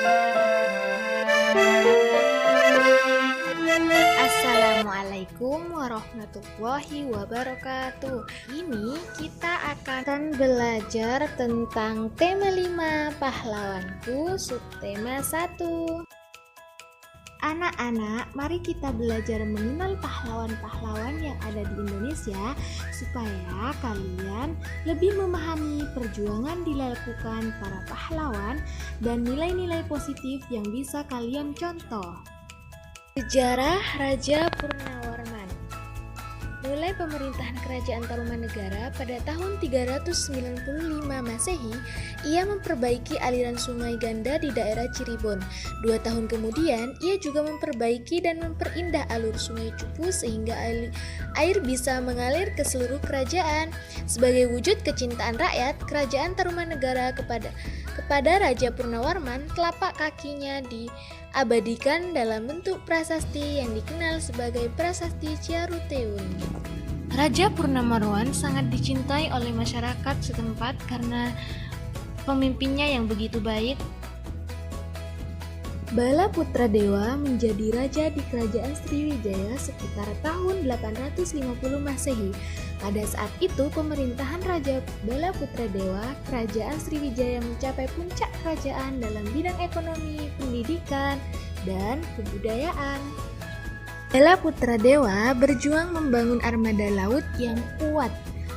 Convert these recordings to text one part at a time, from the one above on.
Assalamualaikum warahmatullahi wabarakatuh. Ini kita akan belajar tentang tema 5 pahlawanku, subtema 1. Anak-anak, mari kita belajar mengenal pahlawan-pahlawan yang ada di Indonesia supaya kalian lebih memahami perjuangan dilakukan para pahlawan dan nilai-nilai positif yang bisa kalian contoh. Sejarah Raja Purnawarman. Mulai pemerintahan Kerajaan Tarumanegara pada tahun 395 Masehi, ia memperbaiki aliran sungai Ganda di daerah Cirebon. 2 tahun kemudian, ia juga memperbaiki dan memperindah alur sungai Cupu sehingga air bisa mengalir ke seluruh kerajaan. Sebagai wujud kecintaan rakyat, Kerajaan Tarumanegara kepada Raja Purnawarman, telapak kakinya diabadikan dalam bentuk prasasti yang dikenal sebagai Prasasti Ciaruteun. Raja Purnawarman sangat dicintai oleh masyarakat setempat karena pemimpinnya yang begitu baik. Bala Putra Dewa menjadi raja di Kerajaan Sriwijaya sekitar tahun 850 Masehi. Pada saat itu, pemerintahan Raja Bala Putra Dewa, Kerajaan Sriwijaya mencapai puncak kerajaan dalam bidang ekonomi, pendidikan, dan kebudayaan. Bala Putra Dewa berjuang membangun armada laut yang kuat.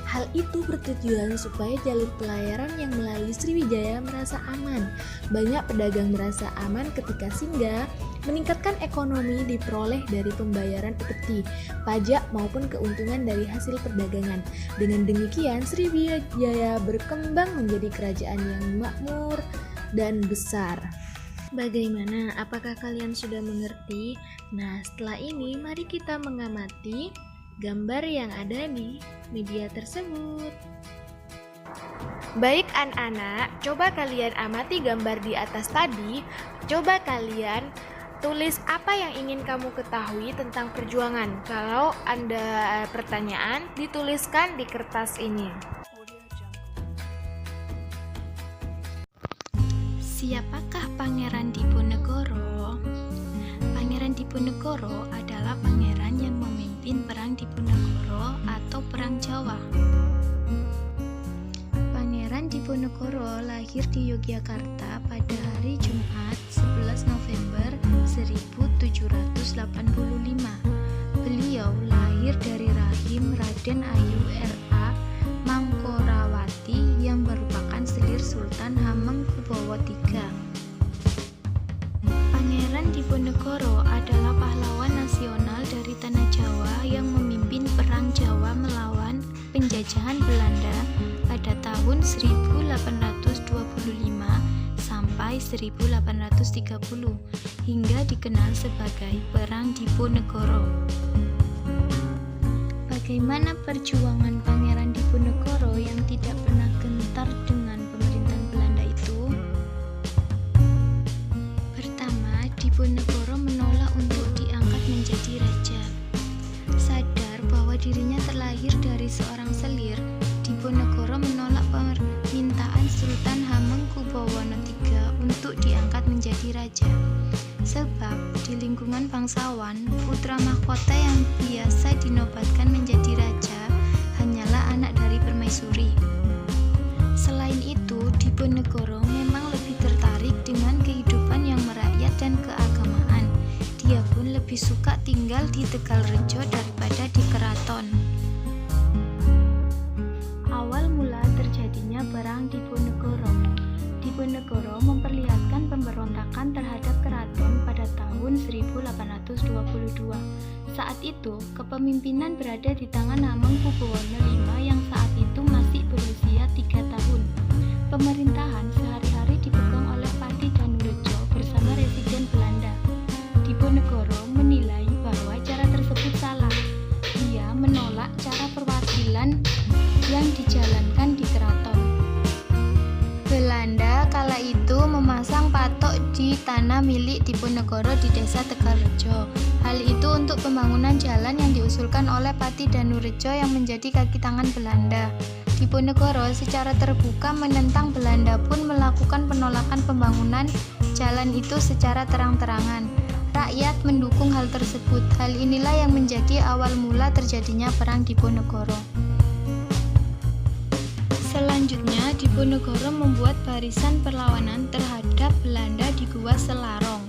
Hal itu bertujuan supaya jalur pelayaran yang melalui Sriwijaya merasa aman. Banyak pedagang merasa aman ketika singgah, meningkatkan ekonomi diperoleh dari pembayaran upeti, pajak maupun keuntungan dari hasil perdagangan. Dengan demikian, Sriwijaya berkembang menjadi kerajaan yang makmur dan besar. Bagaimana? Apakah kalian sudah mengerti? Nah, setelah ini mari kita mengamati gambar yang ada di media tersebut. Baik anak-anak, coba kalian amati gambar di atas tadi. Coba kalian tulis apa yang ingin kamu ketahui tentang perjuangan. Kalau ada pertanyaan, dituliskan di kertas ini. Siapakah Pangeran Diponegoro? Pangeran Diponegoro adalah pangeran yang memimpin Perang Diponegoro atau Perang Jawa. Pangeran Diponegoro lahir di Yogyakarta pada hari Jumat 11 November 1785. Beliau lahir dari rahim Raden Ayu R.A. Mangkorawati yang merupakan selir Sultan Hamengkubuwono III. Pangeran Diponegoro adalah pahlawan nasional dari tanah Jawa yang memimpin Perang Jawa melawan penjajahan Belanda pada tahun 1825 sampai 1830 hingga dikenal sebagai Perang Diponegoro. Bagaimana perjuangan Pangeran Diponegoro yang tidak pernah gentar dengan pemerintahan Belanda itu? Pertama, Diponegoro menolak untuk diangkat menjadi raja. Sadar bahwa dirinya terlahir dari seorang selir, Diponegoro menolak permintaan Sultan Hamengkubuwono III untuk diangkat menjadi raja. Sebab di lingkungan bangsawan, putra mahkota yang biasa dinobatkan menjadi raja hanyalah anak dari permaisuri. Selain itu, Diponegoro memang lebih tertarik dengan kehidupan yang merakyat dan keagamaan. Dia pun lebih suka tinggal di Tegalrejo daripada di keraton. Awal mula terjadinya Perang Diponegoro. Diponegoro memperlihatkan pemberontakan terhadap keraton pada tahun 1822. Saat itu, kepemimpinan berada di tangan Hamengkubuwono V yang saat itu masih berusia 3 tahun. Pemerintahan sehari-hari dipegang oleh Pati Danurejo bersama residen Belanda. Diponegoro menilai bahwa cara tersebut salah. Dia menolak cara perwakilan yang dijalankan di keraton. Belanda kala itu memasang patok di tanah milik Diponegoro di desa Tegalrejo. Hal itu untuk pembangunan jalan yang diusulkan oleh Pati Danurejo yang menjadi kaki tangan Belanda. Diponegoro secara terbuka menentang Belanda pun melakukan penolakan pembangunan jalan itu secara terang-terangan. Rakyat mendukung hal tersebut. Hal inilah yang menjadi awal mula terjadinya Perang Diponegoro. Selanjutnya, Diponegoro membuat barisan perlawanan terhadap Belanda di Gua Selarong.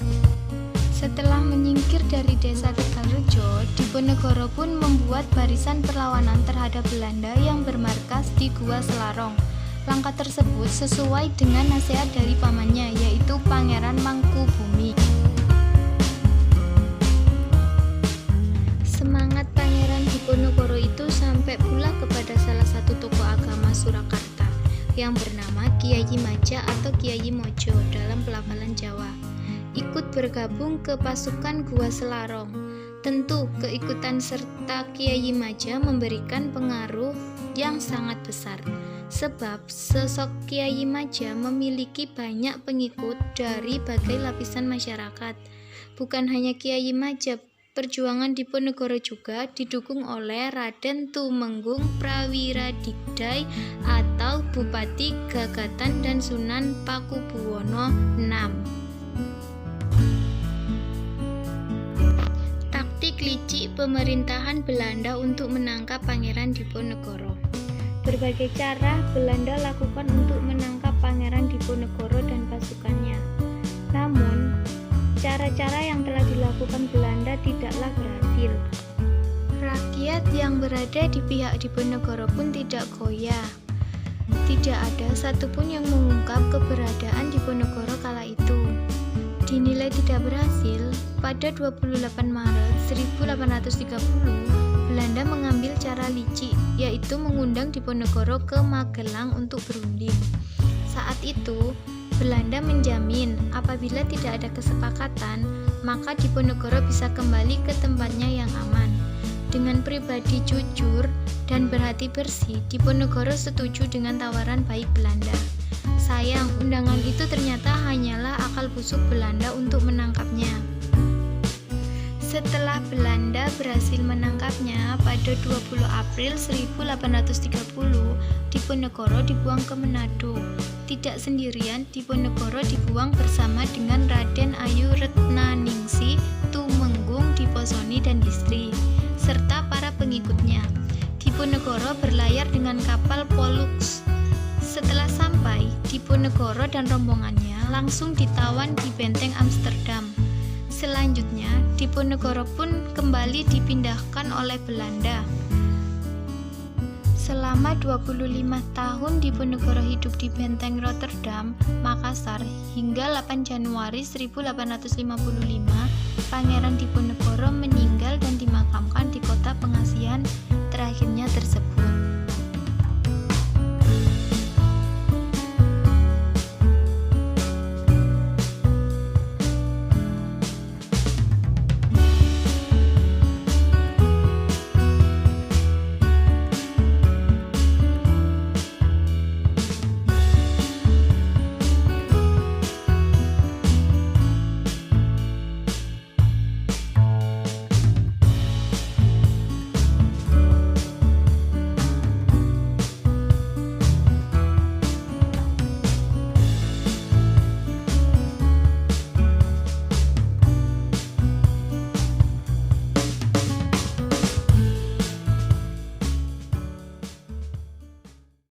Setelah menyingkir dari desa Tegalrejo, Diponegoro pun membuat barisan perlawanan terhadap Belanda yang bermarkas di Gua Selarong. Langkah tersebut sesuai dengan nasihat dari pamannya, yaitu Pangeran Mangkubumi. Semangat Pangeran Diponegoro itu sampai pula kepada salah satu tokoh agama Surakarta yang bernama Kiai Maja atau Kiai Mojo dalam pelafalan Jawa. Ikut bergabung ke pasukan Gua Selarong. Tentu keikutan serta Kiai Maja memberikan pengaruh yang sangat besar, sebab sosok Kiai Maja memiliki banyak pengikut dari berbagai lapisan masyarakat. Bukan hanya Kiai Maja, perjuangan Diponegoro juga didukung oleh Raden Tumenggung Prawiradikdai atau Bupati Gagatan dan Sunan Pakubuwono VI. Taktik licik pemerintahan Belanda untuk menangkap Pangeran Diponegoro. Berbagai cara Belanda lakukan untuk menangkap Pangeran Diponegoro dan pasukannya. Namun, cara-cara yang telah dilakukan Belanda tidaklah berhasil. Rakyat yang berada di pihak Diponegoro pun tidak goyah. Tidak ada satupun yang mengungkap keberadaan Diponegoro kala itu. Dinilai tidak berhasil, pada 28 Maret 1830, Belanda mengambil cara licik, yaitu mengundang Diponegoro ke Magelang untuk berunding. Saat itu, Belanda menjamin apabila tidak ada kesepakatan, maka Diponegoro bisa kembali ke tempatnya yang aman. Dengan pribadi jujur dan berhati bersih, Diponegoro setuju dengan tawaran baik Belanda. Sayang, undangan itu ternyata hanyalah akal busuk Belanda untuk menangkapnya. Setelah Belanda berhasil menangkapnya pada 20 April 1830, Diponegoro dibuang ke Manado. Tidak sendirian, Diponegoro dibuang bersama dengan Raden Ayu Retnaningsih, Tumenggung Diposoni dan istri, serta para pengikutnya. Diponegoro berlayar dengan kapal Pollux. Setelah sampai, Diponegoro dan rombongannya langsung ditawan di benteng Amsterdam. Selanjutnya, Diponegoro pun kembali dipindahkan oleh Belanda. Selama 25 tahun Diponegoro hidup di benteng Rotterdam, Makassar, hingga 8 Januari 1855, Pangeran Diponegoro meninggal dan dimakamkan di kota Pengasihan,